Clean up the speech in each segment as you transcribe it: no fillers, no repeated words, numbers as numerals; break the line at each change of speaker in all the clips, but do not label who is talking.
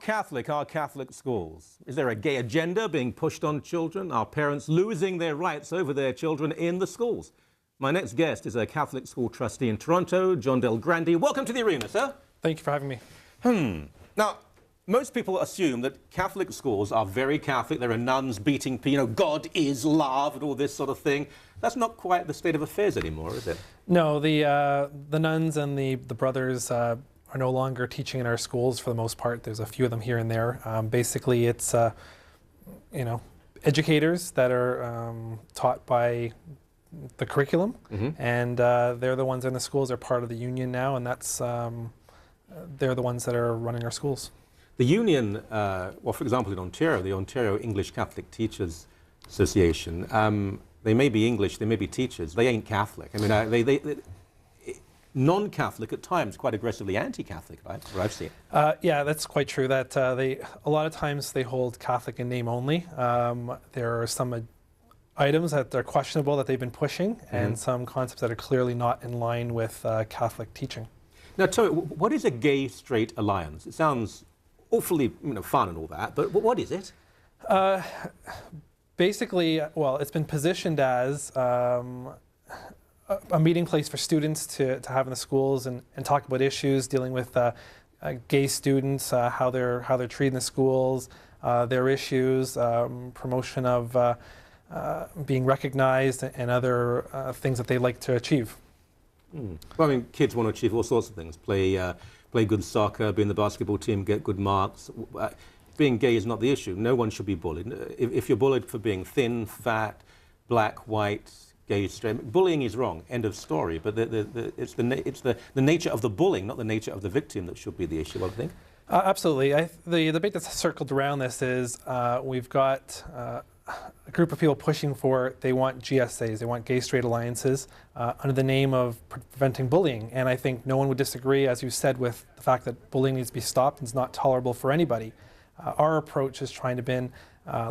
Catholic are Catholic schools? Is there a gay agenda being pushed on children? Are parents losing their rights over their children in the schools? My next guest is a Catholic school trustee in Toronto, John Grande. Welcome to the arena, sir.
Thank you for having me.
Now, most people assume that Catholic schools are very Catholic. There are nuns beating, God is love and all this sort of thing. That's not quite the state of affairs anymore, is it?
No, the nuns and the brothers are no longer teaching in our schools for the most part. There's a few of them here and there. Basically, it's educators that are taught by the curriculum, and they're the ones in the schools. They're part of the union now, and that's they're the ones that are running our schools.
The union, well, for example, in Ontario, the Ontario English Catholic Teachers Association, they may be English, they may be teachers, they ain't Catholic. I mean, they non-Catholic at times, quite aggressively anti-Catholic, right? What I've seen.
Yeah, that's quite true. That a lot of times they hold Catholic in name only. There are some items that are questionable that they've been pushing, and some concepts that are clearly not in line with Catholic teaching.
Now, tell me, what is a gay-straight alliance? It sounds awfully fun and all that, but what is it?
Basically, well, it's been positioned as a meeting place for students to have in the schools and talk about issues dealing with gay students, how they're treated in the schools, their issues, promotion of being recognized, and other things that they like to achieve.
Well, I mean, kids want to achieve all sorts of things. Play good soccer, be in the basketball team, get good marks. Being gay is not the issue. No one should be bullied. If you're bullied for being thin, fat, black, white, gay, straight, bullying is wrong. End of story. But it's the nature of the bullying, not the nature of the victim, that should be the issue, I think.
Absolutely. The debate that's circled around this is we've got a group of people pushing for, they want GSAs, they want gay-straight alliances under the name of preventing bullying. And I think no one would disagree, as you said, with the fact that bullying needs to be stopped and it's not tolerable for anybody. Our approach is trying to be,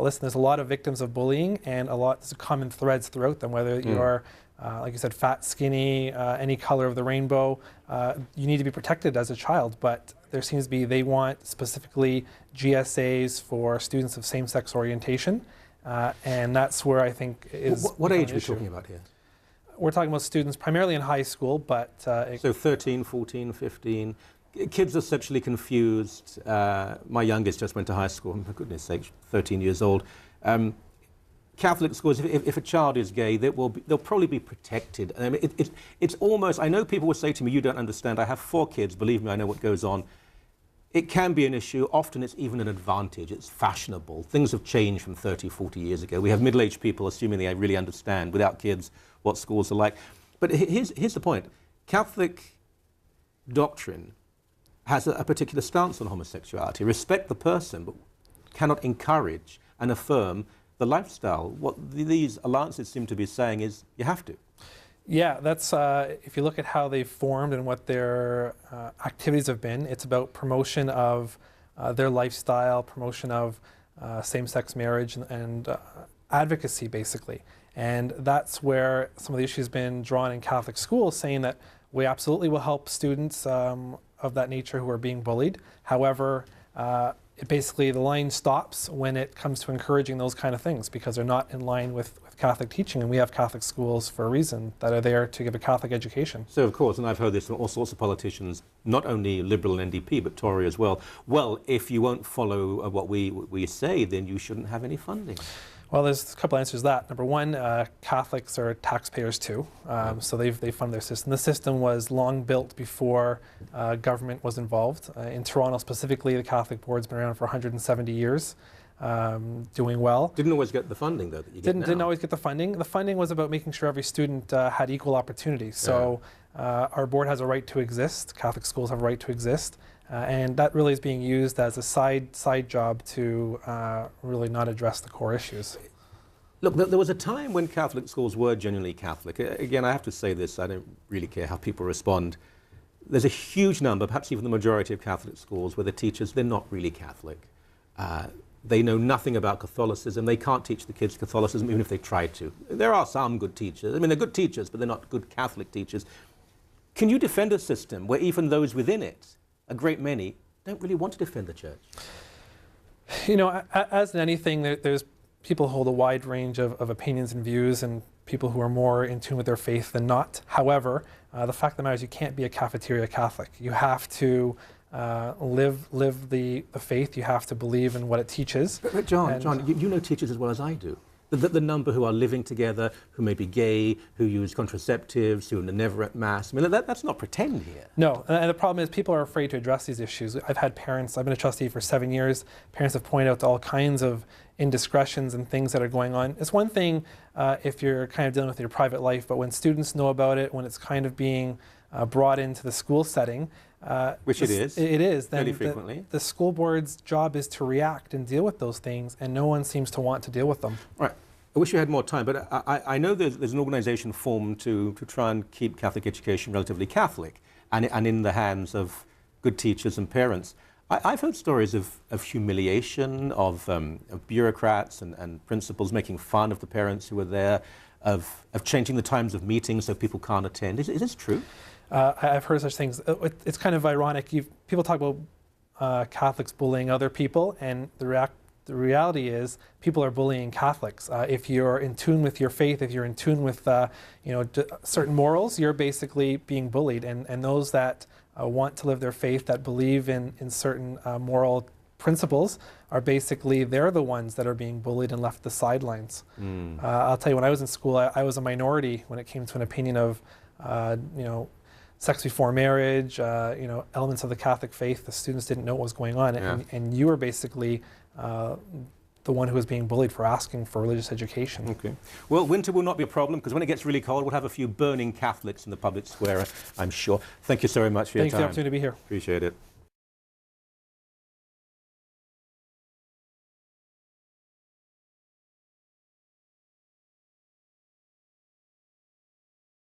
listen, there's a lot of victims of bullying, and there's common threads throughout them, whether you are, like you said, fat, skinny, any color of the rainbow. You need to be protected as a child, but there seems to be, they want specifically GSAs for students of same-sex orientation. And that's where I think is...
What age are we talking about here?
We're talking about students primarily in high school, but...
so 13, 14, 15. Kids are sexually confused. My youngest just went to high school, for goodness sake, 13 years old. Catholic schools, if a child is gay, they'll probably be protected. I mean, it's almost... I know people will say to me, you don't understand. I have 4 kids. Believe me, I know what goes on. It can be an issue. Often it's even an advantage. It's fashionable. Things have changed from 30, 40 years ago. We have middle-aged people assuming they really understand, without kids, what schools are like. But here's the point. Catholic doctrine has a particular stance on homosexuality. Respect the person, but cannot encourage and affirm the lifestyle. What these alliances seem to be saying is you have to.
Yeah, that's, if you look at how they've formed and what their activities have been, it's about promotion of their lifestyle, promotion of same-sex marriage, and advocacy, basically. And that's where some of the issues have been drawn in Catholic schools, saying that we absolutely will help students of that nature who are being bullied. However, basically the line stops when it comes to encouraging those kind of things, because they're not in line with Catholic teaching, and we have Catholic schools for a reason that are there to give a Catholic education.
So, of course, and I've heard this from all sorts of politicians, not only Liberal and NDP, but Tory as well. Well, if you won't follow what we say, then you shouldn't have any funding.
Well, there's a couple answers to that. Number one, Catholics are taxpayers too, so they fund their system. The system was long built before government was involved. In Toronto specifically, the Catholic Board's been around for 170 years, doing well.
Didn't always get the funding, though, that you get now.
Didn't always get the funding. The funding was about making sure every student had equal opportunity. So our board has a right to exist. Catholic schools have a right to exist. And that really is being used as a side job to really not address the core issues.
Look, there was a time when Catholic schools were genuinely Catholic. Again, I have to say this, I don't really care how people respond. There's a huge number, perhaps even the majority of Catholic schools, where the teachers, they're not really Catholic. They know nothing about Catholicism. They can't teach the kids Catholicism, even if they try to. There are some good teachers. I mean, they're good teachers, but they're not good Catholic teachers. Can you defend a system where even those within it, a great many, don't really want to defend the church?
You know, as in anything, there's people who hold a wide range of opinions and views, and people who are more in tune with their faith than not. However, the fact of the matter is you can't be a cafeteria Catholic. You have to live the faith. You have to believe in what it teaches.
But John, you know teachers as well as I do. The number who are living together, who may be gay, who use contraceptives, who are never at Mass. I mean, that's not pretend here.
No, and the problem is people are afraid to address these issues. I've had parents, I've been a trustee for 7 years, parents have pointed out to all kinds of indiscretions and things that are going on. It's one thing if you're kind of dealing with your private life, but when students know about it, when it's kind of being brought into the school setting,
which it is.
It is. Then
fairly frequently.
The school board's job is to react and deal with those things, and no one seems to want to deal with them.
Right. I wish we had more time, but I know there's an organization formed to try and keep Catholic education relatively Catholic and in the hands of good teachers and parents. I've heard stories of humiliation, of bureaucrats and principals making fun of the parents who were there, of changing the times of meetings so people can't attend. Is this true?
I've heard such things. It's kind of ironic. People talk about Catholics bullying other people, and the reality is people are bullying Catholics. If you're in tune with your faith, if you're in tune with certain morals, you're basically being bullied. And those that want to live their faith, that believe in certain moral principles, are basically, they're the ones that are being bullied and left the sidelines. I'll tell you, when I was in school, I was a minority when it came to an opinion of, sex before marriage, elements of the Catholic faith. The students didn't know what was going on, and you were basically the one who was being bullied for asking for religious education.
Okay. Well, winter will not be a problem, because when it gets really cold, we'll have a few burning Catholics in the public square, I'm sure. Thank you so very much for your time.
Thanks for the opportunity to be here.
Appreciate it.